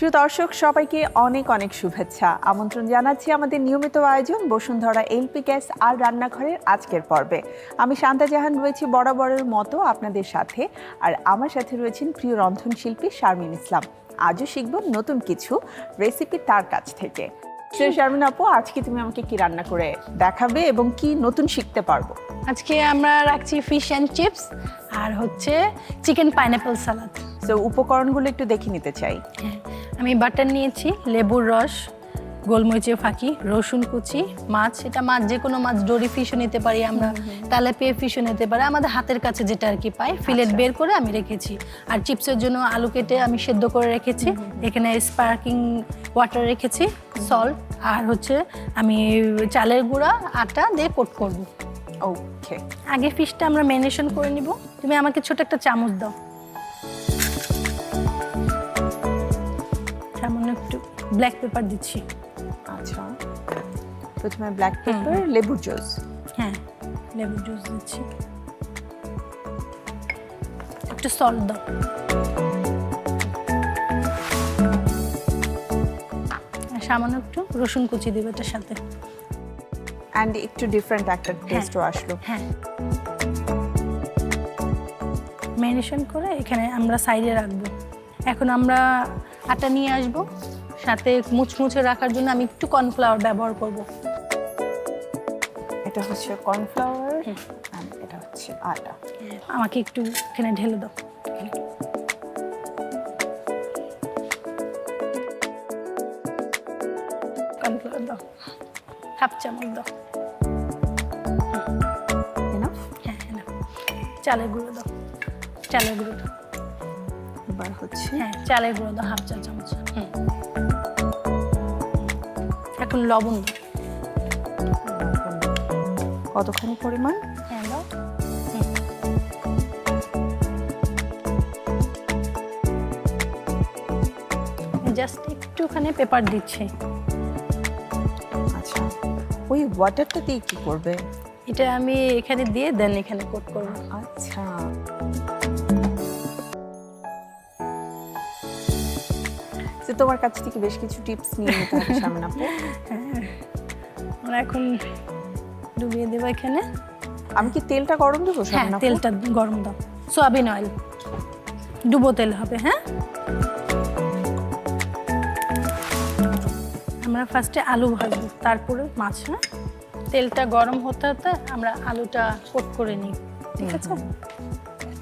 প্রিয় দর্শক সবাইকে অনেক অনেক শুভেচ্ছা। আমন্ত্রণ জানাচ্ছি আমাদের নিয়মিত আয়োজন বসুন্ধরা এলপি গ্যাস আর রান্নাঘরের আজকের পর্বে। আমি শান্তা জাহান রয়েছি বরাবরের মতো আপনাদের সাথে, আর আমার সাথে রয়েছেন প্রিয় রন্ধনশিল্পী শারমিন ইসলাম। আজও শিখব নতুন কিছু রেসিপি তার কাছ থেকে। শারমিন আপু, আজকে তুমি আমাকে কি রান্না করে দেখাবে এবং কি নতুন শিখতে পারবো? আজকে আমরা রাখছি ফিশ অ্যান্ড চিপস আর হচ্ছে চিকেন পাইনাপল সালাদ। তো উপকরণগুলো একটু দেখে নিতে চাই। আমি বাটার নিয়েছি, লেবুর রস, গোলমরিচের ফাঁকি, রসুন কুচি, মাছ, এটা মাছ যে কোনো মাছ, ডোরি ফিশও নিতে পারি আমরা, তেলাপিয়া ফিশও নিতে পারি, আমাদের হাতের কাছে যেটা আর কি পাই, ফিলেট বের করে আমি রেখেছি। আর চিপসের জন্য আলু কেটে আমি সেদ্ধ করে রেখেছি, এখানে স্পার্কিং ওয়াটার রেখেছি, সল্ট, আর হচ্ছে আমি চালের গুঁড়া আটা দিয়ে কোট করব। ওকে, আগে ফিশটা আমরা ম্যারিনেশন করে নিব। তুমি আমাকে ছোট একটা চামচ দাও, সামান্য একটু ব্ল্যাক পেপার দিচ্ছি। আচ্ছা, প্রথমে ব্ল্যাক পেপার, লেবুর জুস। হ্যাঁ, লেবুর জুস দিচ্ছি, একটু সল্ট দাও, আর সামান্য একটু রসুন কুচি দিবে এটার সাথে। অ্যান্ড একটু ডিফারেন্ট একটা টেস্টও আসলো। হ্যাঁ, ম্যারিনেশন করে এখানে আমরা সাইডে রাখবো। এখন আমরা আটা নিয়ে আসবো, সাথে মুচমুচে রাখার জন্য আমি একটু কর্নফ্লাওয়ার ব্যবহার করব। এটা হচ্ছে কর্নফ্লাওয়ার, এটা হচ্ছে আটা। আমাকে একটু এখানে ঢেলে দাও, কর্নফ্লাওয়ার দাও, হাফ চামচ দাও। হ্যাঁ, চালের গুঁড়ো দাও, চালের গুঁড়ো দাও। এবার হচ্ছে হ্যাঁ, চালের গুঁড়ো দাও হাফ চা চামচ। এখন লবণ দাও, কতখানি পরিমাণ? হ্যাঁ দাও। জাস্ট একটুখানি পেপার দিচ্ছি। আচ্ছা, ওই ওয়াটারটা দিয়ে কি করবে? এটা আমি এখানে দিয়ে দেন এখানে কোট করব। আচ্ছা, তো তোমার কাছ থেকে বেশ কিছু টিপস নিয়ে নিতে হবে শারমিন আপু। হ্যাঁ, আমরা এখন ডুবিয়ে দেবো এখানে। আমি কি তেলটা গরম দেবো হ্যাঁ, শারমিন আপু? তেলটা গরম দাও, সয়াবিন অয়েল, ডুবো তেল হবে। হ্যাঁ, আমরা ফার্স্টে আলু ভাজবো, তারপরে মাছ। হ্যাঁ, তেলটা গরম হতে হতে আমরা আলুটা কোট করে নিই, ঠিক আছে?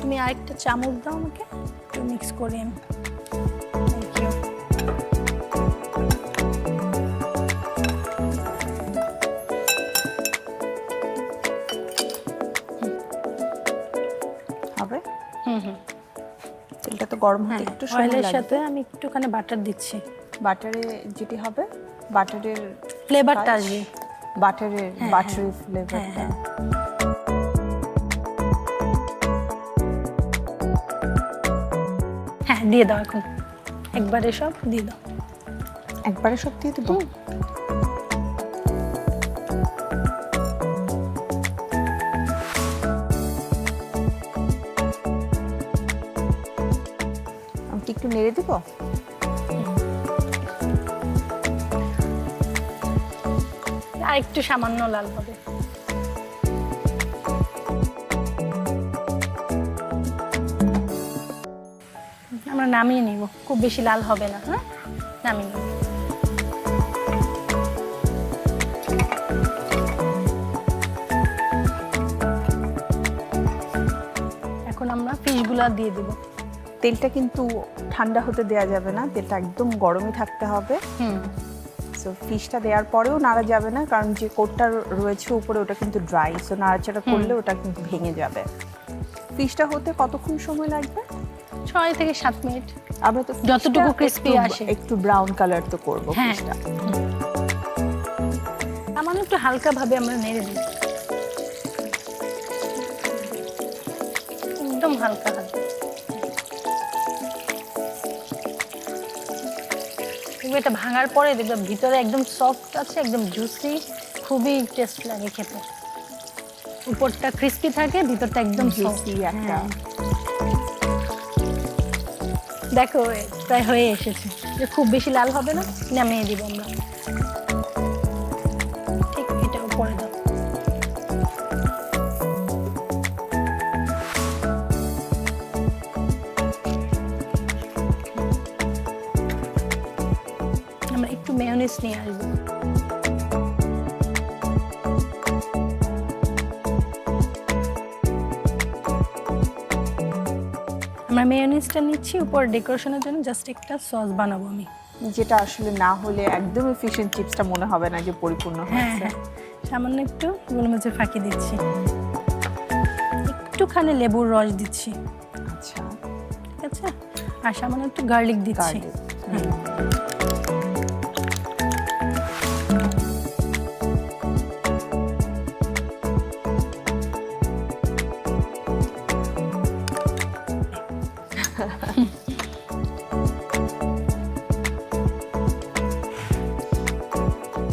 তুমি আরেকটা চামচ দাও আমাকে, একটু মিক্স করে আমি। হবে। তেলটা তো গরম হতে একটু সময় অয়েলের লাগবে। সাথে আমি একটুখানি বাটার দিচ্ছি। বাটারে যেটি হবে, বাটারের ফ্লেভারটা আসবে, বাটারি ফ্লেভারটা। হ্যাঁ, দিয়ে দাও এখন, একবারে সব দিয়ে দাও। একবারে সব দিয়ে দেবো? আমি কি একটু নেড়ে দেবো? আর একটু সামান্য লাল হবে। আমরা নামিয়ে নিব, খুব বেশি লাল হবে না। হ্যাঁ, নামিয়ে নিব। এখন আমরা ফিশগুলা দিয়ে দেব। তেলটা কিন্তু ঠান্ডা হতে দেওয়া যাবে না, তেলটা একদম গরমই থাকতে হবে। সো ফিশটা দেওয়ার পরেও নাড়া যাবে না, কারণ যে কোটটা রয়েছে উপরে ওটা কিন্তু ড্রাই, সো নাড়াচাড়া করলে ওটা কিন্তু ভেঙে যাবে। ফিশটা হতে কতক্ষণ সময় লাগবে? 6 থেকে 7 মিনিট। আমরা তো যতটুকু ক্রিস্পি আসে, একটু ব্রাউন কালার তো করব ফিশটা। আমার একটু হালকা ভাবে আমরা নেড়ে দিই, একদম হালকা হালকা। এটা ভাঙার পরে দেখবে ভিতরে একদম সফট আছে, একদম জুসি, খুবই টেস্ট লাগে খেতে। উপরটা ক্রিস্পি থাকে, ভিতরটা একদম জুসি একটা। দেখো প্রায় হয়ে এসেছে। যে খুব বেশি লাল হবে না, নামিয়ে দিব আমরা। ঠিক এটা উপরে দাও। আমরা একটু মেয়োনিজ নিয়ে আসবো। আমরা মেয়োনিজটা নিচ্ছি উপর ডেকোরেশনের জন্য, জাস্ট একটা সস বানাবো আমি, যেটা আসলে না হলে একদমই ফিশ এন্ড চিপসটা মনে হবে না যে পরিপূর্ণ হয়েছে। হ্যাঁ, সামান্য একটু গোলমরিচের ফাঁকি দিচ্ছি, একটুখানি লেবুর রস দিচ্ছি, আচ্ছা ঠিক আছে, আর সামান্য একটু গার্লিক দিচ্ছি।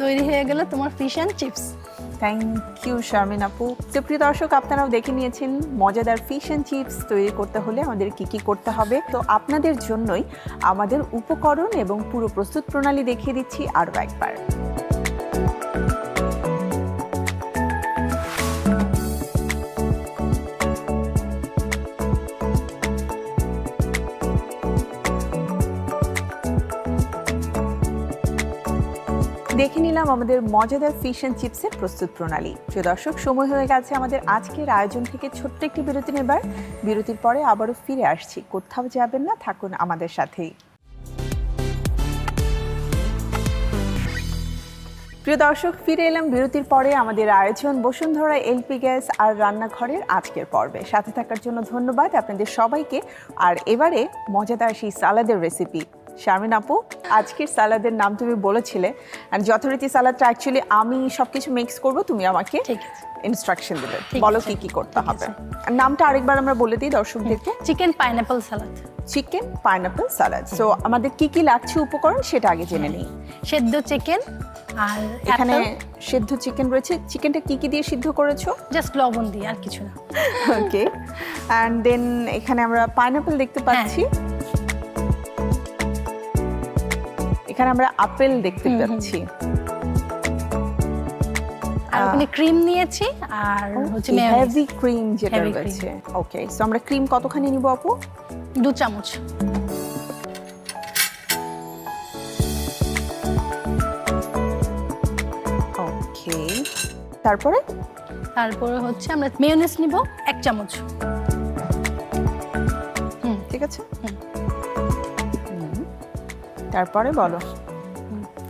তৈরি হয়ে গেল তোমার fish and chips. Thank you Sharmin আপু। তো প্রিয় দর্শক, আপনারাও দেখে নিয়েছেন মজাদার ফিশ অ্যান্ড চিপস তৈরি করতে হলে আমাদের কি কি করতে হবে। তো আপনাদের জন্যই আমাদের উপকরণ এবং পুরো প্রস্তুত প্রণালী দেখিয়ে দিচ্ছি আরও একবার। দেখে নিলাম আমাদের মজাদার ফিশ অ্যান্ড চিপসের প্রস্তুত প্রণালী। প্রিয় দর্শক, সময় হয়ে গেছে আমাদের আজকের আয়োজন থেকে ছোট্ট একটি বিরতি নেবার। বিরতির পরে আবারও ফিরে আসছি, কোথাও যাবেন না, থাকুন আমাদের সাথেই। প্রিয় দর্শক, ফিরে এলাম বিরতির পরে আমাদের আয়োজন বসুন্ধরা এলপি গ্যাস আর রান্নাঘরের আজকের পর্বে। সাথে থাকার জন্য ধন্যবাদ আপনাদের সবাইকে। আর এবারে মজাদার সেই সালাদের রেসিপি। শারমিন আপু, আজকের সালাদের নাম তুমি বলেছিলে, আর যথারীতি সালাদটা অ্যাকচুয়ালি আমি সবকিছু মিক্স করব, তুমি আমাকে ইনস্ট্রাকশন দেবে, বলো কি কি করতে হবে। আর নামটা আরেকবার আমরা বলে দিই দর্শকদেরকে। চিকেন পাইনাপল সালাদ। চিকেন পাইনাপল সালাদ। সো আমাদের কি কি লাগছে উপকরণ সেটা আগে জেনে নিই। সেদ্ধ চিকেন, আর এখানে সেদ্ধ চিকেন রয়েছে। চিকেনটা কি কি দিয়ে সিদ্ধ করেছো? জাস্ট লবণ দিয়ে, আর কিছু না। ওকে, এন্ড দেন এখানে আমরা পাইনাপল দেখতে পাচ্ছি, এখানে আমরা আপেল দেখতে পাচ্ছি, আর ওখানে ক্রিম নিয়েছি, আর হচ্ছে হেভি ক্রিম যেটা রয়েছে। ওকে, সো আমরা ক্রিম কতখানি নিব আপু? 2 চামচ। ওকে, তারপরে হচ্ছে আমরা মেয়োনিজ নিব 1 চামচ। ঠিক আছে, তারপরে বলো।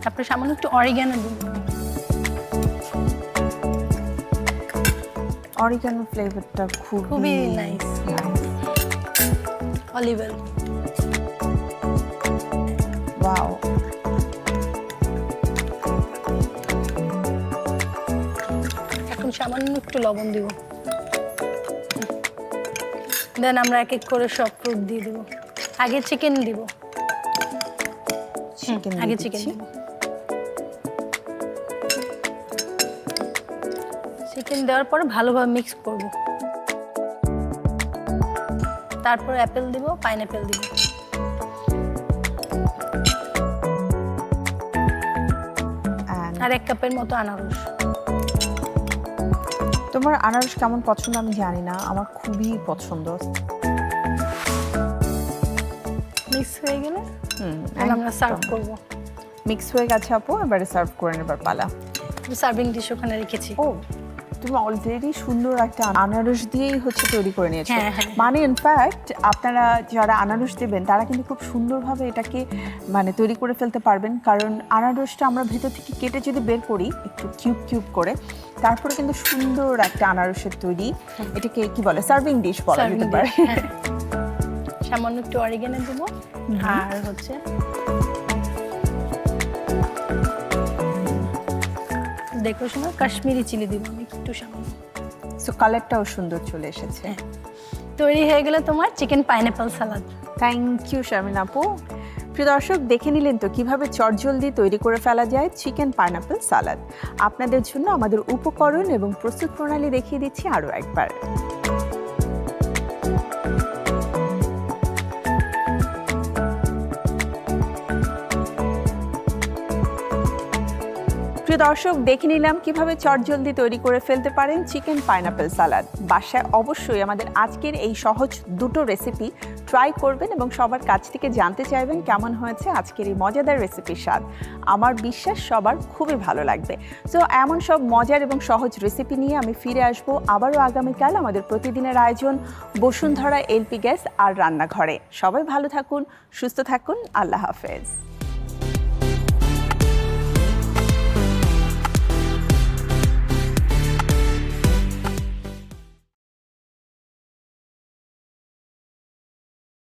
তারপরে সামান্য একটু অরিগানো দিব। অরিগানো ফ্লেভারটা খুবই নাইস। Olive oil. ওয়াও, এখন সামান্য একটু লবণ দিব। দেন আমরা এক এক করে সব ফ্রুট দিয়ে দেব। আগে চিকেন দিব। আগে চিকেন দিব। চিকেন দেওয়ার পরে ভালোভাবে মিক্স করব। তারপর অ্যাপেল দিব, পাইনাপেল দিব। আর 1 কাপের মতো আনারস। তোমার আনারস কেমন পছন্দ আমি জানি না, আমার খুবই পছন্দ। মিক্স হয়ে গেলে আমরা সার্ভ করব। মিক্স হয়ে গেছে আপু, এবারে সার্ভ করে নেবার পালা। সার্ভিং ডিশ ওখানে রেখেছি। ও, তুমি অলরেডি সুন্দর একটা আনারস দিয়েই হচ্ছে তৈরি করে নিয়েছো। মানে ইনফ্যাক্ট আপনারা যারা আনারস দেবেন তারা কিন্তু খুব সুন্দরভাবে এটাকে মানে তৈরি করে ফেলতে পারবেন, কারণ আনারসটা আমরা ভেতর থেকে কেটে যদি বের করি একটু কিউব কিউব করে, তারপরে কিন্তু সুন্দর একটা আনারসের তৈরি। এটাকে কি বলে, সার্ভিং ডিশ বলা যেতে পারে। সামান্য একটু অরিগানো দেবো, আর হচ্ছে ডেকোরেশনে কাশ্মীরি চিলি দিব আমি একটু সামান্য। সো কালারটাও সুন্দর চলে এসেছে। তৈরি হয়ে গেল তোমার chicken pineapple salad. Thank you Sharmin আপু। প্রিয় দর্শক, দেখে নিলেন তো কিভাবে চটজলদি তৈরি করে ফেলা যায় চিকেন পাইনাপল সালাদ। আপনাদের জন্য আমাদের উপকরণ এবং প্রস্তুত প্রণালী দেখিয়ে দিচ্ছি আরও একবার। প্রিয় দর্শক, দেখে নিলাম কিভাবে চটজলদি তৈরি করে ফেলতে পারেন চিকেন পাইনাপেল সালাদ। বাসায় অবশ্যই আমাদের আজকের এই সহজ দুটো রেসিপি ট্রাই করবেন এবং সবার কাছ থেকে জানতে চাইবেন কেমন হয়েছে আজকের এই মজাদার রেসিপির স্বাদ। আমার বিশ্বাস সবার খুবই ভালো লাগবে। সো এমন সব মজার এবং সহজ রেসিপি নিয়ে আমি ফিরে আসবো আবারও আগামীকাল আমাদের প্রতিদিনের আয়োজন বসুন্ধরা এলপি গ্যাস আর রান্নাঘরে। সবাই ভালো থাকুন, সুস্থ থাকুন, আল্লাহ হাফেজ।